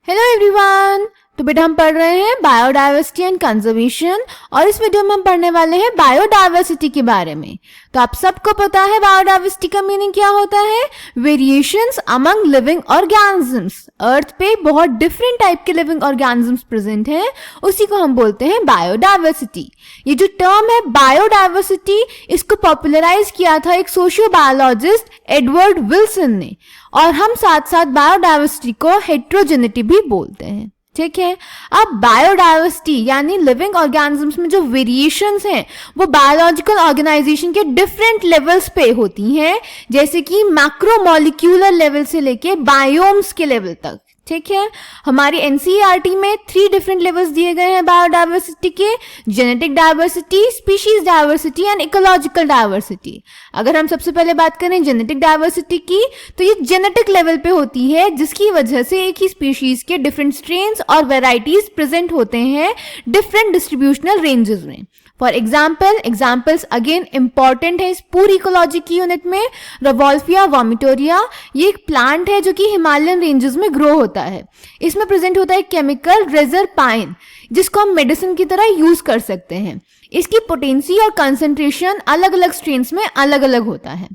Hello everyone. तो बेटा हम पढ़ रहे हैं बायोडाइवर्सिटी एंड कंजर्वेशन और इस वीडियो में हम पढ़ने वाले हैं बायोडाइवर्सिटी के बारे में। तो आप सबको पता है बायोडाइवर्सिटी का मीनिंग क्या होता है? Variations among living organisms. Earth पे बहुत डिफरेंट टाइप के लिविंग ऑर्गेनिजम्स प्रेजेंट हैं, उसी को हम बोलते हैं बायोडाइवर्सिटी। ये जो टर्म है बायोडाइवर्सिटी, इसको पॉपुलराइज किया था एक सोशियो बायोलॉजिस्ट एडवर्ड विल्सन ने, और हम साथ साथ बायोडाइवर्सिटी को हेट्रोजेनिटी भी बोलते हैं। ठीक है। अब बायोडाइवर्सिटी यानी लिविंग ऑर्गेनिजम्स में जो वेरिएशंस हैं वो बायोलॉजिकल ऑर्गेनाइजेशन के डिफरेंट लेवल्स पे होती हैं, जैसे कि मैक्रोमोलिक्यूलर लेवल से लेके बायोम्स के लेवल तक। ठीक है। हमारी एनसीईआरटी में 3 डिफरेंट लेवल्स दिए गए हैं बायोडाइवर्सिटी के: genetic diversity, species diversity and ecological diversity. अगर हम सबसे पहले बात करें जेनेटिक डाइवर्सिटी की, तो ये जेनेटिक लेवल पे होती है, जिसकी वजह से एक ही स्पीशीज के डिफरेंट स्ट्रेन्स और वेराइटीज प्रेजेंट होते हैं डिफरेंट डिस्ट्रीब्यूशनल रेंजेस में। फॉर एग्जाम्पल्स अगेन इंपॉर्टेंट है इस पूरी इकोलॉजी की यूनिट में। रवॉल्फिया वॉमिटोरिया, ये एक प्लांट है जो कि हिमालयन रेंजेस में ग्रो होता है। इसमें प्रेजेंट होता है केमिकल रेजरपाइन, जिसको हम मेडिसिन की तरह यूज कर सकते हैं। इसकी पोटेंसी और कंसंट्रेशन अलग अलग स्ट्रेन्स में अलग अलग होता है।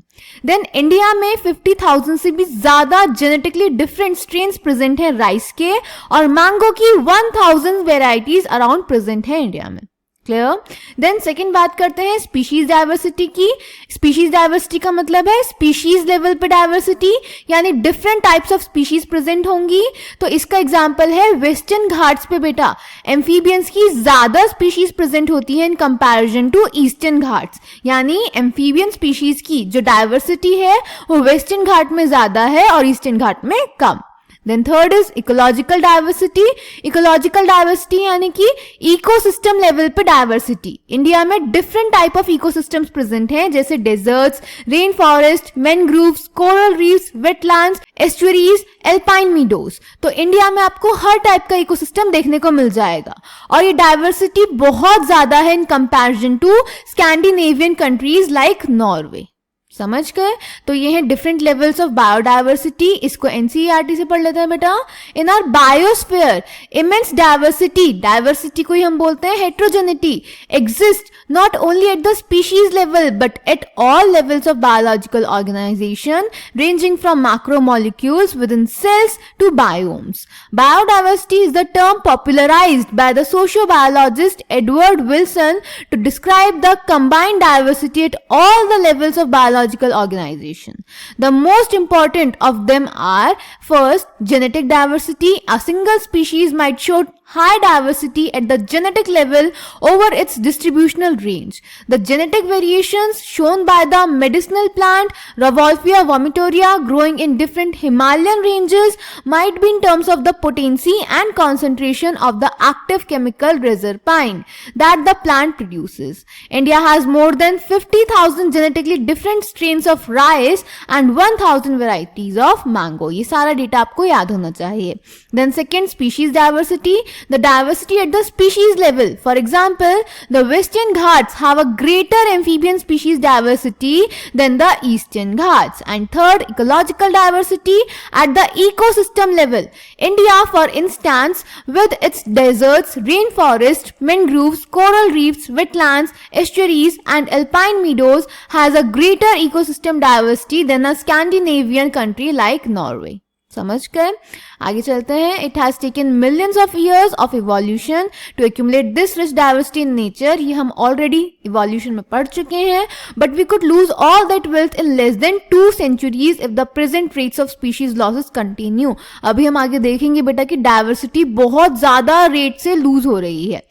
देन इंडिया में 50,000 से भी ज्यादा जेनेटिकली डिफरेंट स्ट्रेन्स प्रेजेंट है राइस के, और मैंगो की 1000 वेराइटीज अराउंड प्रेजेंट है इंडिया में। क्लियर। देन सेकंड बात करते हैं स्पीशीज डाइवर्सिटी की। स्पीशीज डाइवर्सिटी का मतलब है स्पीशीज लेवल पे डाइवर्सिटी, यानी different types of species present होंगी। तो इसका एग्जांपल है वेस्टर्न घाट्स पे बेटा एम्फीबियंस की ज्यादा स्पीशीज प्रेजेंट होती है in comparison to eastern Ghats, यानी एम्फीबियन स्पीशीज की जो डाइवर्सिटी है वो वेस्टर्न घाट में ज्यादा है और ईस्टर्न घाट में कम। Then third is ecological diversity. Ecological diversity यानी कि इकोसिस्टम लेवल पे डाइवर्सिटी। इंडिया में different type of ecosystems present हैं, जैसे deserts, rain forest, mangroves, coral reefs, wetlands, estuaries, alpine meadows. तो इंडिया में आपको हर टाइप का इकोसिस्टम देखने को मिल जाएगा, और ये डाइवर्सिटी बहुत ज्यादा है in comparison to Scandinavian countries like Norway. समझ गए? तो ये हैं डिफरेंट लेवल्स ऑफ बायोडाइवर्सिटी। इसको एनसीईआरटी से पढ़ लेते हैं बेटा। In our biosphere immense diversity, diversity को ही हम बोलते हैं heterogeneity, exist not only at the species level but at all levels of biological organization, ranging from macromolecules within cells to biomes. Biodiversity is the term popularized by the sociobiologist Edward Wilson to describe the combined diversity at all the levels of biological organization. The most important of them are: first, genetic diversity. A single species might show high diversity at the genetic level over its distributional range. The genetic variations shown by the medicinal plant Rauwolfia vomitoria growing in different Himalayan ranges might be in terms of the potency and concentration of the active chemical reserpine that the plant produces. India has more than 50,000 genetically different strains of rice and 1000 varieties of mango. ये सारा data आपको याद होना चाहिए। Then second, species diversity. The diversity at the species level. For example, the Western Ghats have a greater amphibian species diversity than the Eastern Ghats. And third, ecological diversity at the ecosystem level. India, for instance, with its deserts, rainforests, mangroves, coral reefs, wetlands, estuaries, and alpine meadows, has a greater ecosystem diversity than a Scandinavian country like Norway. समझ गए? आगे चलते हैं। It has taken millions of years of evolution to accumulate this rich diversity in nature. ये हम already evolution में पढ़ चुके हैं, but we could lose all that wealth in less than 2 centuries if the present rates of species losses continue. अभी हम आगे देखेंगे बेटा कि डाइवर्सिटी बहुत ज्यादा रेट से लूज हो रही है।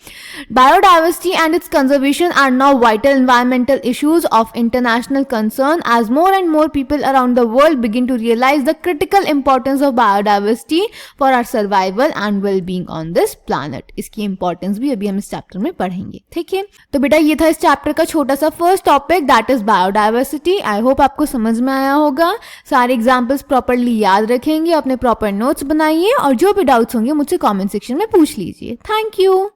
Biodiversity and its conservation are now vital environmental issues of international concern as more and more people around the world begin to realise the critical importance of biodiversity for our survival and well-being on this planet. इसकी importance भी अभी हम इस chapter में पढ़ेंगे। ठीक है। तो बेटा ये था इस चैप्टर का छोटा सा first topic, that is biodiversity. I hope आपको समझ में आया होगा। सारे एग्जाम्पल्स प्रॉपरली याद रखेंगे, अपने प्रॉपर नोट्स बनाइए, और जो भी डाउट्स होंगे मुझसे कॉमेंट सेक्शन में पूछ लीजिए। Thank you.